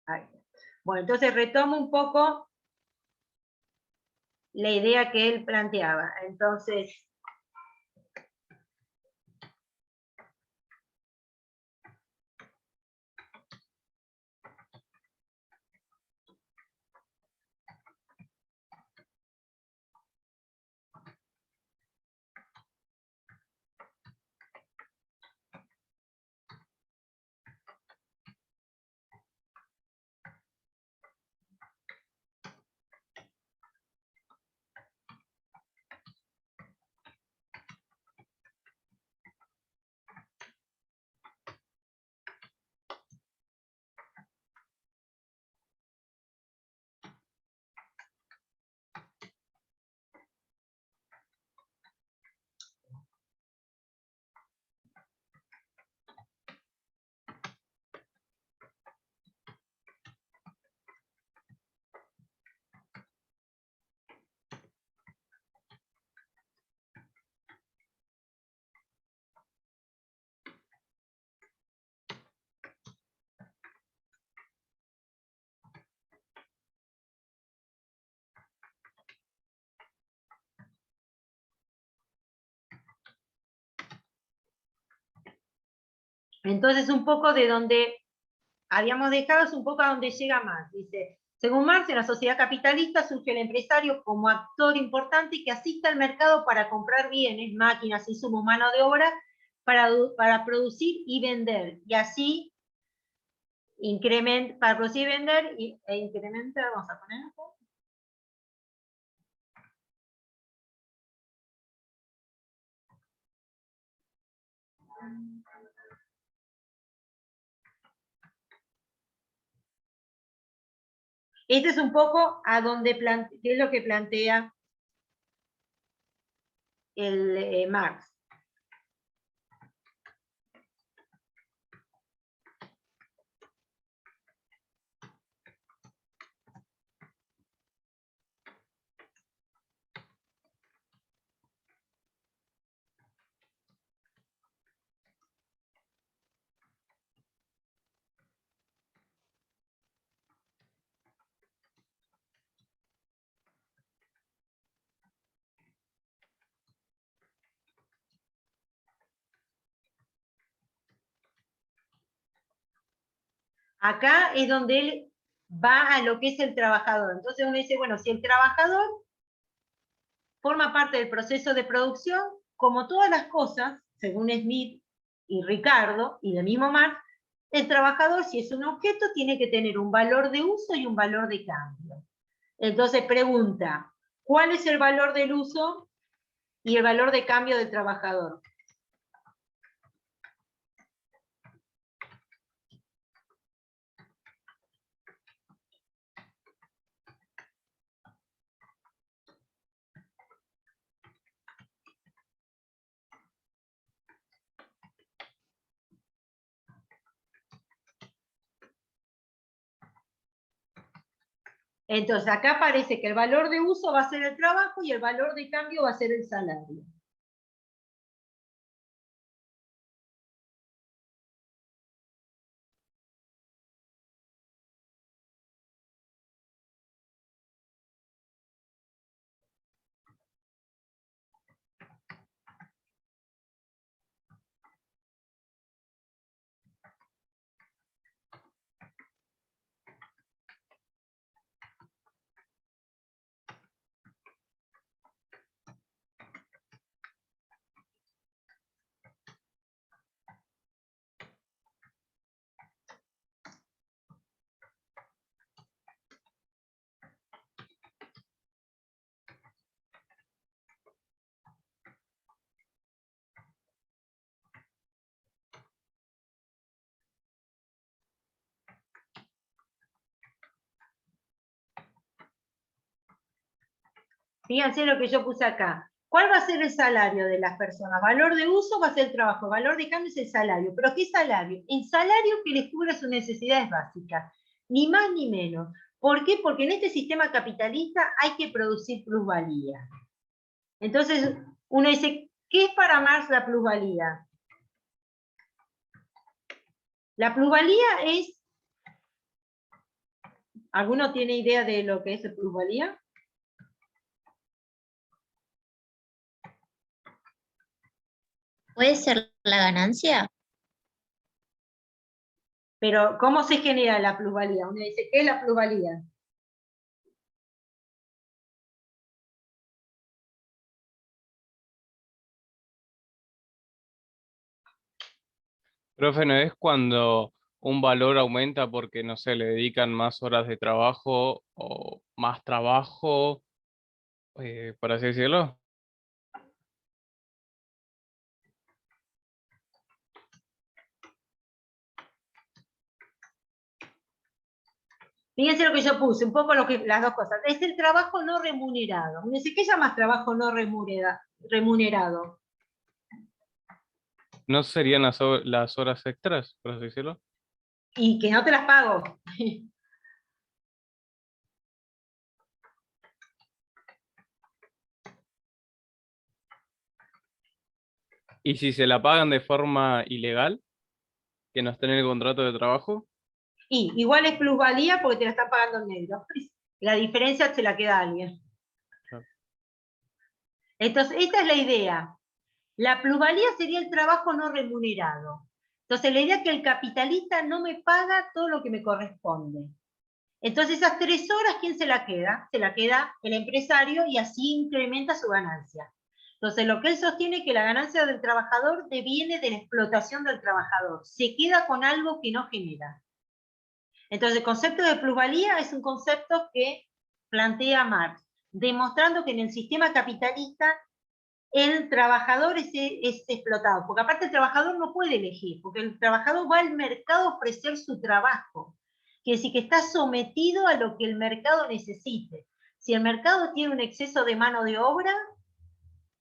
Ahí. Bueno, entonces retomo un poco la idea que él planteaba. Entonces, un poco de donde habíamos dejado es un poco a donde llega Marx. Dice, según Marx, en la sociedad capitalista surge el empresario como actor importante que asista al mercado para comprar bienes, máquinas, insumos, mano de obra, para producir y vender. Y así, para producir y vender, e incrementar, vamos a poner acá. Este es un poco a donde qué es lo que plantea el Marx. Acá es donde él va a lo que es el trabajador. Entonces uno dice, bueno, si el trabajador forma parte del proceso de producción, como todas las cosas, según Smith y Ricardo, y del mismo Marx, el trabajador, si es un objeto, tiene que tener un valor de uso y un valor de cambio. Entonces pregunta, ¿cuál es el valor del uso y el valor de cambio del trabajador? Entonces, acá parece que el valor de uso va a ser el trabajo y el valor de cambio va a ser el salario. Fíjense lo que yo puse acá. ¿Cuál va a ser el salario de las personas? Valor de uso va a ser el trabajo, valor de cambio es el salario. ¿Pero qué salario? El salario que les cubra sus necesidades básicas, ni más ni menos. ¿Por qué? Porque en este sistema capitalista hay que producir plusvalía. Entonces, uno dice, ¿qué es para Marx la plusvalía? La plusvalía es ¿Alguno tiene idea de lo que es el plusvalía? ¿Puede ser la ganancia? Pero, ¿cómo se genera la plusvalía? Uno dice, ¿qué es la plusvalía? Profe, ¿no es cuando un valor aumenta porque, no sé, le dedican más horas de trabajo o más trabajo, por así decirlo? Fíjense lo que yo puse, un poco las dos cosas. Es el trabajo no remunerado. Uno dice, ¿qué llamas trabajo no remunerado? ¿No serían las horas extras, por así decirlo? Y que no te las pago. ¿Y si se la pagan de forma ilegal, que no está en el contrato de trabajo? Y igual es plusvalía porque te la están pagando en negro. La diferencia se la queda a alguien. Claro. Entonces, esta es la idea. La plusvalía sería el trabajo no remunerado. Entonces, la idea es que el capitalista no me paga todo lo que me corresponde. Entonces, esas 3 horas, ¿quién se la queda? Se la queda el empresario y así incrementa su ganancia. Entonces, lo que él sostiene es que la ganancia del trabajador deviene de la explotación del trabajador. Se queda con algo que no genera. Entonces, el concepto de plusvalía es un concepto que plantea Marx, demostrando que en el sistema capitalista el trabajador es explotado, porque aparte el trabajador no puede elegir, porque el trabajador va al mercado a ofrecer su trabajo, quiere decir que está sometido a lo que el mercado necesite. Si el mercado tiene un exceso de mano de obra,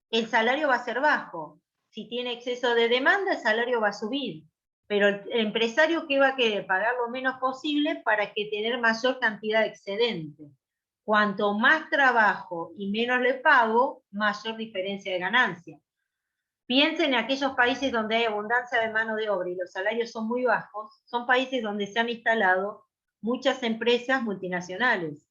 el salario va a ser bajo. Si tiene exceso de demanda, el salario va a subir. Pero el empresario, ¿qué va a querer? Pagar lo menos posible para que tener mayor cantidad de excedente. Cuanto más trabajo y menos le pago, mayor diferencia de ganancia. Piensen en aquellos países donde hay abundancia de mano de obra y los salarios son muy bajos, son países donde se han instalado muchas empresas multinacionales.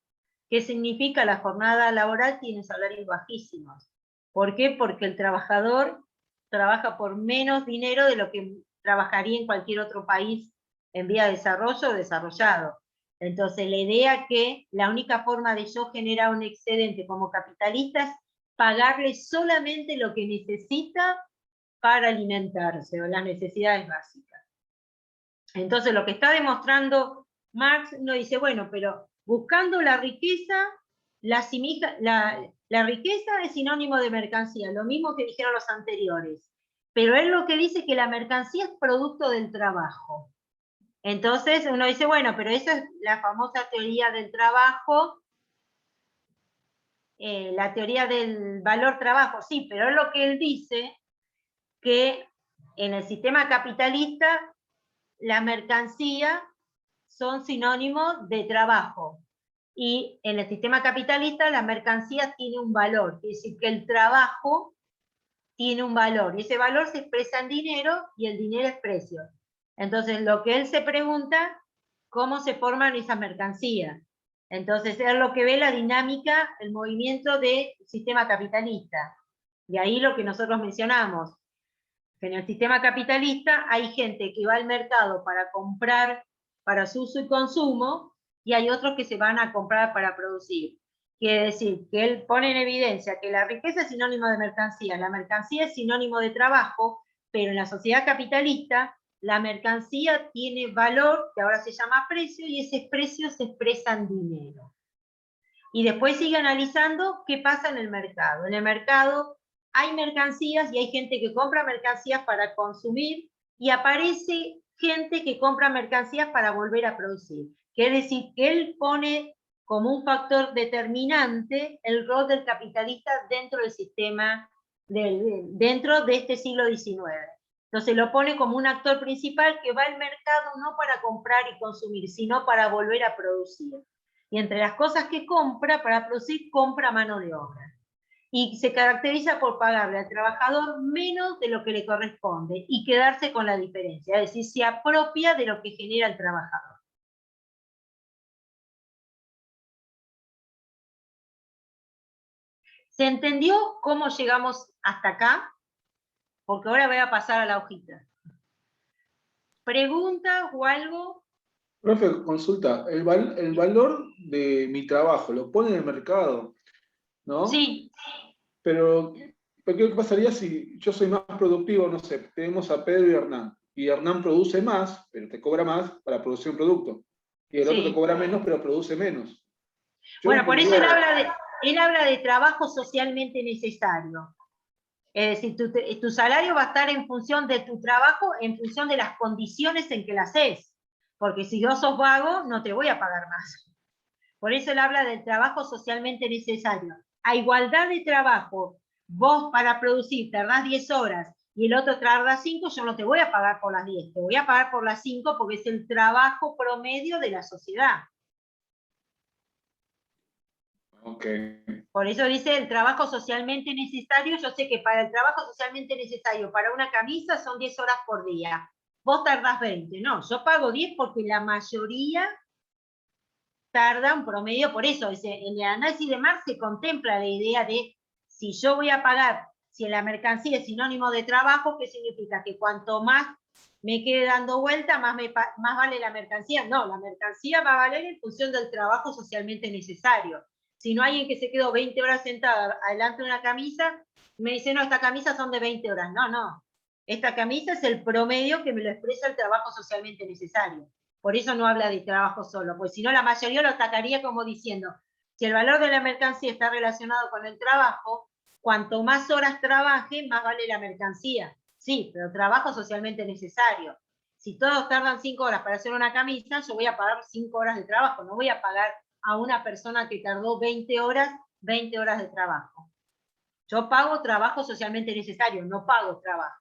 ¿Qué significa? La jornada laboral tiene salarios bajísimos. ¿Por qué? Porque el trabajador trabaja por menos dinero de lo que trabajaría en cualquier otro país en vía de desarrollo o desarrollado. Entonces, la idea es que la única forma de yo generar un excedente como capitalista es pagarle solamente lo que necesita para alimentarse, o las necesidades básicas. Entonces, lo que está demostrando Marx, no dice, bueno, pero buscando la riqueza, la riqueza es sinónimo de mercancía, lo mismo que dijeron los anteriores. Pero él lo que dice es que la mercancía es producto del trabajo. Entonces uno dice, bueno, pero esa es la famosa teoría del trabajo, la teoría del valor trabajo, sí, pero es lo que él dice, que en el sistema capitalista la mercancía son sinónimos de trabajo. Y en el sistema capitalista la mercancía tiene un valor, es decir, que el trabajo tiene un valor, y ese valor se expresa en dinero, y el dinero es precio. Entonces, lo que él se pregunta, ¿cómo se forman esas mercancías? Entonces, es lo que ve la dinámica, el movimiento del sistema capitalista. Y ahí lo que nosotros mencionamos, que en el sistema capitalista hay gente que va al mercado para comprar para su uso y consumo, y hay otros que se van a comprar para producir. Quiere decir que él pone en evidencia que la riqueza es sinónimo de mercancía, la mercancía es sinónimo de trabajo, pero en la sociedad capitalista la mercancía tiene valor, que ahora se llama precio, y ese precio se expresa en dinero. Y después sigue analizando qué pasa en el mercado. En el mercado hay mercancías y hay gente que compra mercancías para consumir, y aparece gente que compra mercancías para volver a producir. Quiere decir que él pone como un factor determinante el rol del capitalista dentro del sistema, dentro de este siglo XIX. Entonces lo pone como un actor principal que va al mercado no para comprar y consumir, sino para volver a producir. Y entre las cosas que compra para producir, compra mano de obra. Y se caracteriza por pagarle al trabajador menos de lo que le corresponde y quedarse con la diferencia, es decir, se apropia de lo que genera el trabajador. ¿Se entendió cómo llegamos hasta acá? Porque ahora voy a pasar a la hojita. ¿Preguntas o algo? Profe, consulta, el valor de mi trabajo lo pone en el mercado, ¿no? Sí. Pero, ¿qué pasaría si yo soy más productivo? No sé, tenemos a Pedro y Hernán produce más, pero te cobra más para producir un producto. Y el otro te Sí. cobra menos, pero produce menos. Yo Bueno, me por eso pondría- él habla de trabajo socialmente necesario. Es decir, tu salario va a estar en función de tu trabajo, en función de las condiciones en que la haces. Porque si yo sos vago, no te voy a pagar más. Por eso él habla del trabajo socialmente necesario. A igualdad de trabajo, vos para producir tardás 10 horas y el otro tarda 5, yo no te voy a pagar por las 10, te voy a pagar por las 5 porque es el trabajo promedio de la sociedad. Ok. Por eso dice el trabajo socialmente necesario. Yo sé que para el trabajo socialmente necesario, para una camisa, son 10 horas por día. Vos tardás 20. No, yo pago 10 porque la mayoría tarda un promedio. Por eso, en el análisis de Marx se contempla la idea de si yo voy a pagar, si la mercancía es sinónimo de trabajo, ¿qué significa? Que cuanto más me quede dando vuelta, más vale la mercancía. No, la mercancía va a valer en función del trabajo socialmente necesario. Si no hay alguien que se quedó 20 horas sentada adelante de una camisa, me dice, no, esta camisa son de 20 horas. No, no. Esta camisa es el promedio que me lo expresa el trabajo socialmente necesario. Por eso no habla de trabajo solo, pues si no la mayoría lo atacaría como diciendo, si el valor de la mercancía está relacionado con el trabajo, cuanto más horas trabaje, más vale la mercancía. Sí, pero trabajo socialmente necesario. Si todos tardan 5 horas para hacer una camisa, yo voy a pagar 5 horas de trabajo, no voy a pagar a una persona que tardó 20 horas de trabajo. Yo pago trabajo socialmente necesario, no pago trabajo.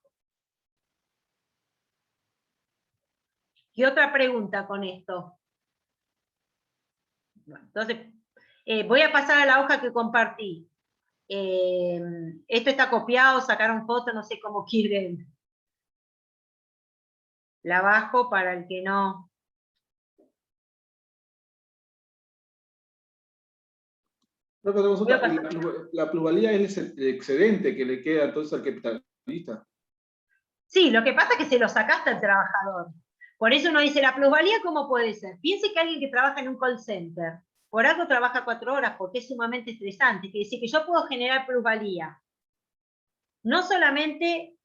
¿Qué otra pregunta con esto? Bueno, entonces, voy a pasar a la hoja que compartí. Esto está copiado, sacaron fotos, no sé cómo quieren. La bajo para el que no. Profe, consulta, la plusvalía es el excedente que le queda entonces al capitalista. Sí, lo que pasa es que se lo sacaste al trabajador. Por eso uno dice, la plusvalía, ¿cómo puede ser? Piense que alguien que trabaja en un call center, por algo trabaja 4 horas, porque es sumamente estresante, que dice que yo puedo generar plusvalía, no solamente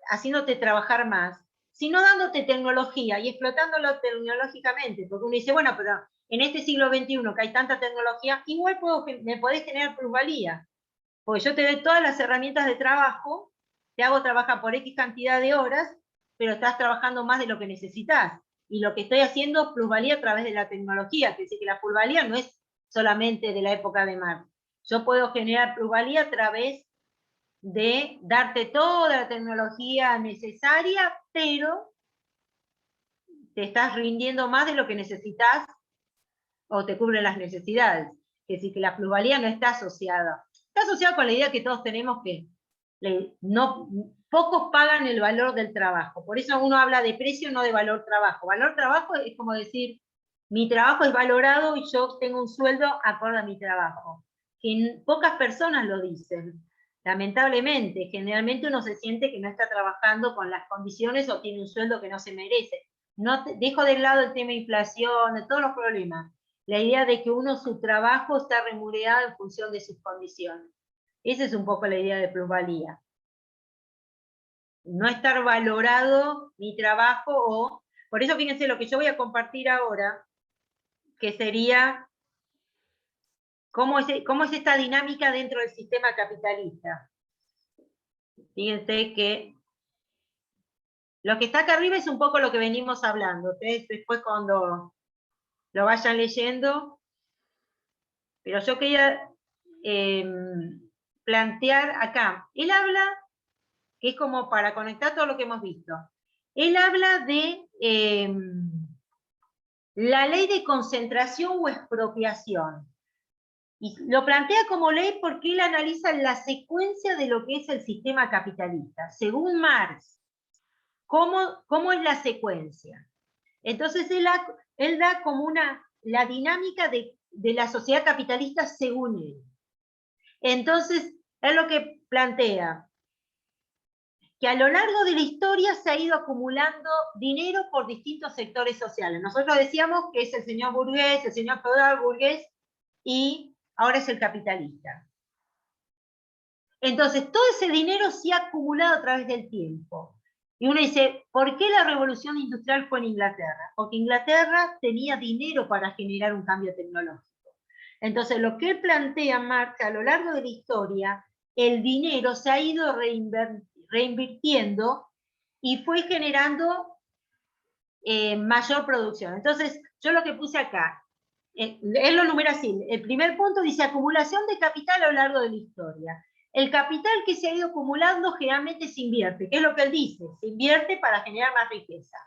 haciéndote trabajar más, sino dándote tecnología y explotándolo tecnológicamente, porque uno dice, bueno, pero en este siglo XXI que hay tanta tecnología, igual me podés generar plusvalía, porque yo te doy todas las herramientas de trabajo, te hago trabajar por X cantidad de horas, pero estás trabajando más de lo que necesitas. Y lo que estoy haciendo es plusvalía a través de la tecnología, que dice que la plusvalía no es solamente de la época de Marx. Yo puedo generar plusvalía a través de darte toda la tecnología necesaria, pero te estás rindiendo más de lo que necesitas o te cubren las necesidades. Que sí, que la plusvalía no está asociada. Está asociada con la idea que todos tenemos que pocos pagan el valor del trabajo. Por eso uno habla de precio, no de valor trabajo. Valor trabajo es como decir, mi trabajo es valorado y yo tengo un sueldo acorde a mi trabajo. Que pocas personas lo dicen. Lamentablemente, generalmente uno se siente que no está trabajando con las condiciones o tiene un sueldo que no se merece. Dejo de lado el tema de inflación, de todos los problemas. La idea de que su trabajo está remunerado en función de sus condiciones. Esa es un poco la idea de plusvalía. No estar valorado mi trabajo por eso fíjense lo que yo voy a compartir ahora, que sería cómo es esta dinámica dentro del sistema capitalista. Fíjense que lo que está acá arriba es un poco lo que venimos hablando. Ustedes después cuando lo vayan leyendo, pero yo quería plantear acá. Él habla, que es como para conectar todo lo que hemos visto. Él habla de la ley de concentración o expropiación. Y lo plantea como ley porque él analiza la secuencia de lo que es el sistema capitalista. Según Marx, ¿cómo es la secuencia? Entonces él da como la dinámica de la sociedad capitalista según él. Entonces, es lo que plantea, que a lo largo de la historia se ha ido acumulando dinero por distintos sectores sociales. Nosotros decíamos que es el señor burgués, el señor feudal burgués, y ahora es el capitalista. Entonces, todo ese dinero se ha acumulado a través del tiempo. Y uno dice, ¿por qué la revolución industrial fue en Inglaterra? Porque Inglaterra tenía dinero para generar un cambio tecnológico. Entonces, lo que él plantea, Marx, a lo largo de la historia, el dinero se ha ido reinvirtiendo y fue generando mayor producción. Entonces, yo lo que puse acá, él lo numera así. El primer punto dice acumulación de capital a lo largo de la historia. El capital que se ha ido acumulando generalmente se invierte, que es lo que él dice, se invierte para generar más riqueza.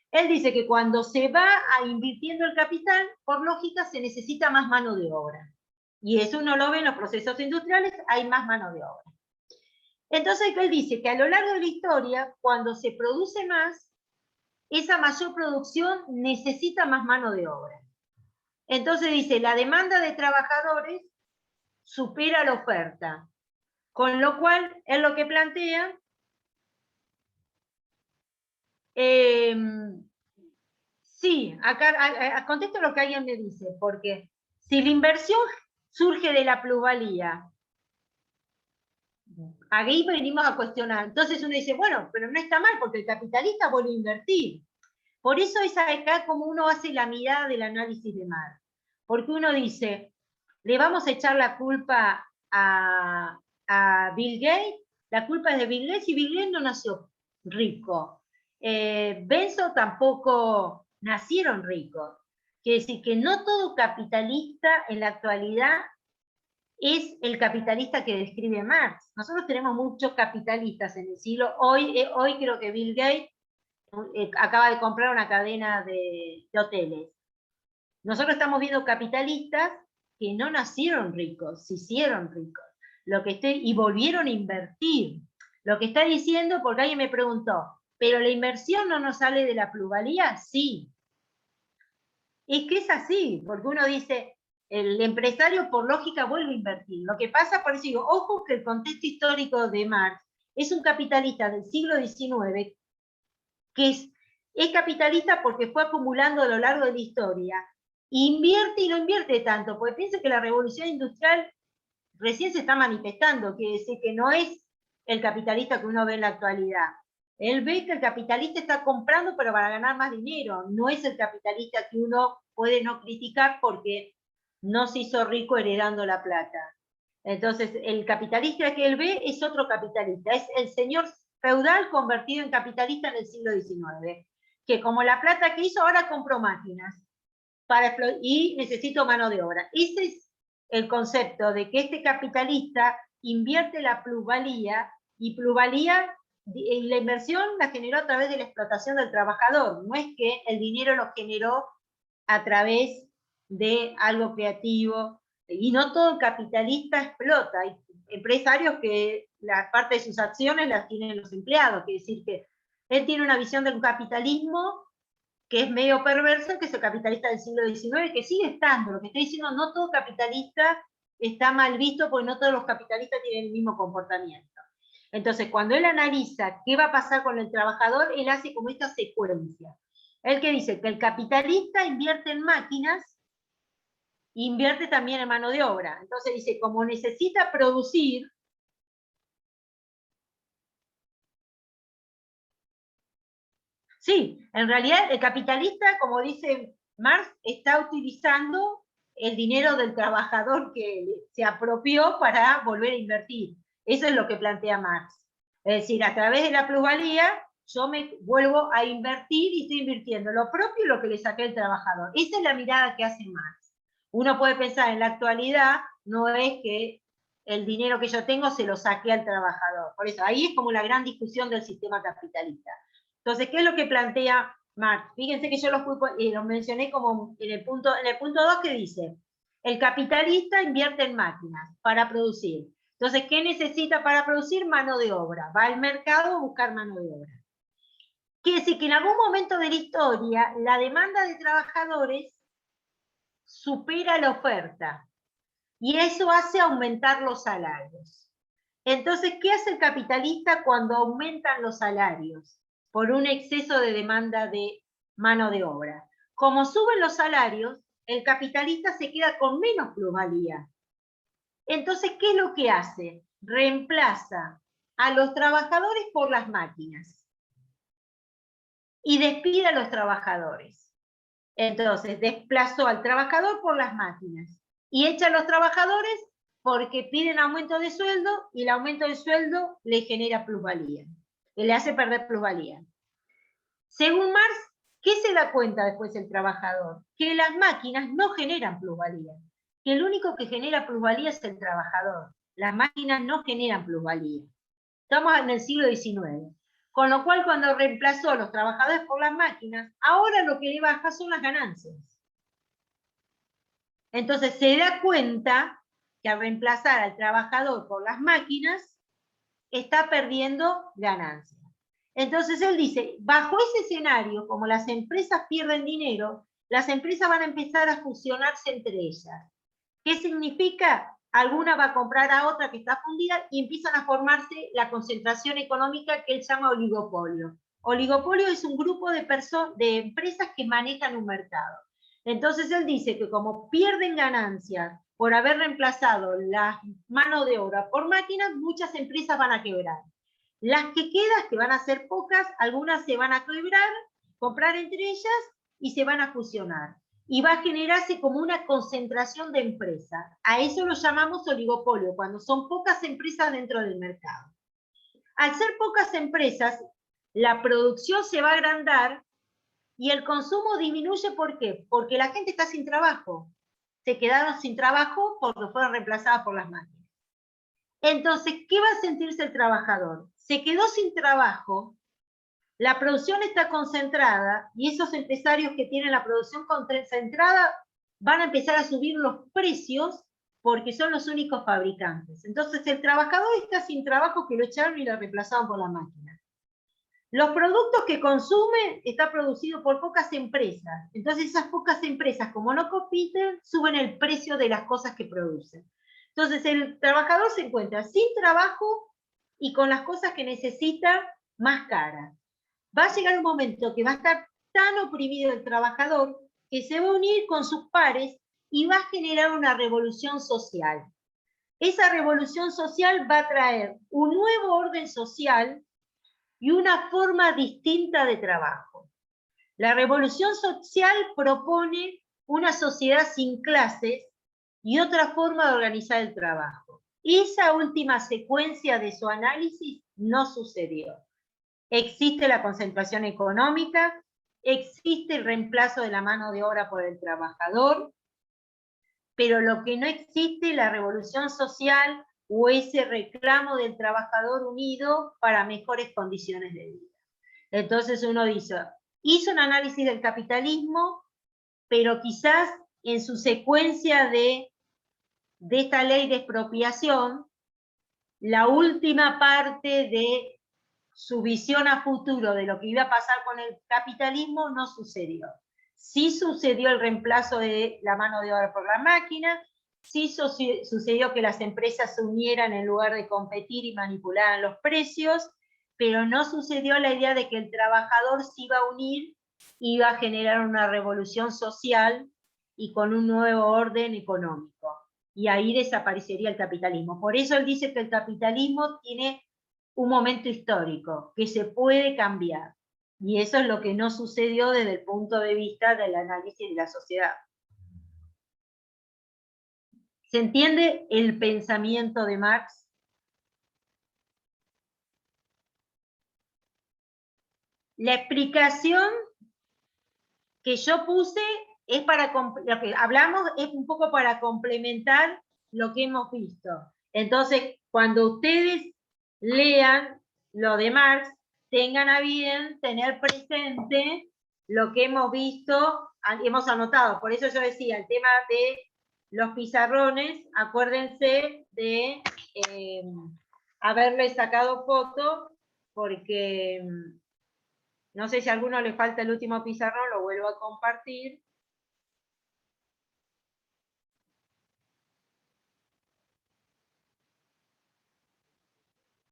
Él dice que cuando se va invirtiendo el capital, por lógica se necesita más mano de obra. Y eso uno lo ve en los procesos industriales, hay más mano de obra. Entonces él dice que a lo largo de la historia, cuando se produce más, esa mayor producción necesita más mano de obra. Entonces dice, la demanda de trabajadores supera la oferta. Con lo cual, es lo que plantea, sí, acá contesto lo que alguien me dice, porque si la inversión surge de la plusvalía, ahí venimos a cuestionar. Entonces uno dice, bueno, pero no está mal, porque el capitalista vuelve a invertir. Por eso es acá como uno hace la mirada del análisis de Marx. Porque uno dice, le vamos a echar la culpa a Bill Gates, la culpa es de Bill Gates, y Bill Gates no nació rico. Benzo tampoco nacieron ricos. Quiere decir que no todo capitalista en la actualidad es el capitalista que describe Marx. Nosotros tenemos muchos capitalistas en el siglo. Hoy creo que Bill Gates acaba de comprar una cadena de hoteles. Nosotros estamos viendo capitalistas que no nacieron ricos, se hicieron ricos. Y volvieron a invertir. Lo que está diciendo, porque alguien me preguntó, ¿pero la inversión no nos sale de la plusvalía? Sí. Es que es así, porque uno dice, el empresario por lógica vuelve a invertir. Lo que pasa, por eso digo, ojo que el contexto histórico de Marx es un capitalista del siglo XIX que es capitalista porque fue acumulando a lo largo de la historia. Invierte y no invierte tanto, porque piensa que la revolución industrial recién se está manifestando, quiere decir que no es el capitalista que uno ve en la actualidad. Él ve que el capitalista está comprando pero para ganar más dinero, no es el capitalista que uno puede no criticar porque no se hizo rico heredando la plata. Entonces, el capitalista que él ve es otro capitalista, es el señor feudal convertido en capitalista en el siglo XIX, que como la plata que hizo, ahora compró máquinas y necesito mano de obra. Ese es el concepto de que este capitalista invierte la plusvalía, y plusvalía, la inversión la generó a través de la explotación del trabajador, no es que el dinero lo generó a través de algo creativo, y no todo capitalista explota. Hay empresarios que la parte de sus acciones las tienen los empleados, quiere decir que él tiene una visión del capitalismo que es medio perverso, que es el capitalista del siglo XIX, que sigue estando. Lo que estoy diciendo, no todo capitalista está mal visto, porque no todos los capitalistas tienen el mismo comportamiento. Entonces, cuando él analiza qué va a pasar con el trabajador, él hace como esta secuencia. Él que dice que el capitalista invierte en máquinas, invierte también en mano de obra. Entonces dice, como necesita producir, sí, en realidad el capitalista, como dice Marx, está utilizando el dinero del trabajador que se apropió para volver a invertir. Eso es lo que plantea Marx. Es decir, a través de la plusvalía, yo me vuelvo a invertir y estoy invirtiendo lo propio y lo que le saqué al trabajador. Esa es la mirada que hace Marx. Uno puede pensar en la actualidad, no es que el dinero que yo tengo se lo saqué al trabajador. Por eso, ahí es como la gran discusión del sistema capitalista. Entonces, ¿qué es lo que plantea Marx? Fíjense que yo los mencioné como en el punto 2 que dice, el capitalista invierte en máquinas para producir. Entonces, ¿qué necesita para producir? Mano de obra. Va al mercado a buscar mano de obra. Quiere decir que en algún momento de la historia, la demanda de trabajadores supera la oferta. y eso hace aumentar los salarios. Entonces, ¿qué hace el capitalista cuando aumentan los salarios? Por un exceso de demanda de mano de obra. Como suben los salarios, el capitalista se queda con menos plusvalía. Entonces, ¿qué es lo que hace? Reemplaza a los trabajadores por las máquinas y despide a los trabajadores. Entonces, desplazó al trabajador por las máquinas y echa a los trabajadores porque piden aumento de sueldo y el aumento de sueldo le genera plusvalía, le hace perder plusvalía. Según Marx, ¿qué se da cuenta después el trabajador? Que las máquinas no generan plusvalía, que el único que genera plusvalía es el trabajador. Las máquinas no generan plusvalía. Estamos en el siglo XIX. Con lo cual, cuando reemplazó a los trabajadores por las máquinas, ahora lo que le baja son las ganancias. Entonces se da cuenta que al reemplazar al trabajador por las máquinas, está perdiendo ganancias. Entonces él dice, bajo ese escenario, como las empresas pierden dinero, las empresas van a empezar a fusionarse entre ellas. ¿Qué significa? Alguna va a comprar a otra que está fundida y empiezan a formarse la concentración económica que él llama oligopolio. Oligopolio es un grupo de empresas que manejan un mercado. Entonces él dice que como pierden ganancias por haber reemplazado la mano de obra por máquinas, muchas empresas van a quebrar. Las que quedan, que van a ser pocas, algunas se van a quebrar, comprar entre ellas y se van a fusionar. Y va a generarse como una concentración de empresas. A eso lo llamamos oligopolio, cuando son pocas empresas dentro del mercado. Al ser pocas empresas, la producción se va a agrandar y el consumo disminuye. ¿Por qué? Porque la gente está sin trabajo. Se quedaron sin trabajo porque fueron reemplazadas por las máquinas. Entonces, ¿qué va a sentirse el trabajador? Se quedó sin trabajo, la producción está concentrada y esos empresarios que tienen la producción concentrada van a empezar a subir los precios porque son los únicos fabricantes. Entonces el trabajador está sin trabajo, que lo echaron y lo reemplazaron por la máquina. Los productos que consume están producidos por pocas empresas. Entonces esas pocas empresas, como no compiten, suben el precio de las cosas que producen. Entonces el trabajador se encuentra sin trabajo y con las cosas que necesita más caras. Va a llegar un momento que va a estar tan oprimido el trabajador que se va a unir con sus pares y va a generar una revolución social. Esa revolución social va a traer un nuevo orden social y una forma distinta de trabajo. La revolución social propone una sociedad sin clases y otra forma de organizar el trabajo. Esa última secuencia de su análisis no sucedió. Existe la concentración económica, existe el reemplazo de la mano de obra por el trabajador, pero lo que no existe es la revolución social o ese reclamo del trabajador unido para mejores condiciones de vida. Entonces uno dice, hizo un análisis del capitalismo, pero quizás en su secuencia de esta ley de expropiación, la última parte de su visión a futuro de lo que iba a pasar con el capitalismo no sucedió. Sí sucedió el reemplazo de la mano de obra por la máquina, sí sucedió que las empresas se unieran en lugar de competir y manipularan los precios, pero no sucedió la idea de que el trabajador se iba a unir, iba a generar una revolución social y con un nuevo orden económico. Y ahí desaparecería el capitalismo. Por eso él dice que el capitalismo tiene un momento histórico, que se puede cambiar. Y eso es lo que no sucedió desde el punto de vista del análisis de la sociedad. ¿Se entiende el pensamiento de Marx? La explicación que yo puse es para, lo que hablamos es un poco para complementar lo que hemos visto. Entonces, cuando ustedes lean lo de Marx, tengan a bien tener presente lo que hemos visto, hemos anotado. Por eso yo decía, el tema de los pizarrones, acuérdense de haberle sacado foto, porque no sé si a alguno le falta el último pizarrón, lo vuelvo a compartir.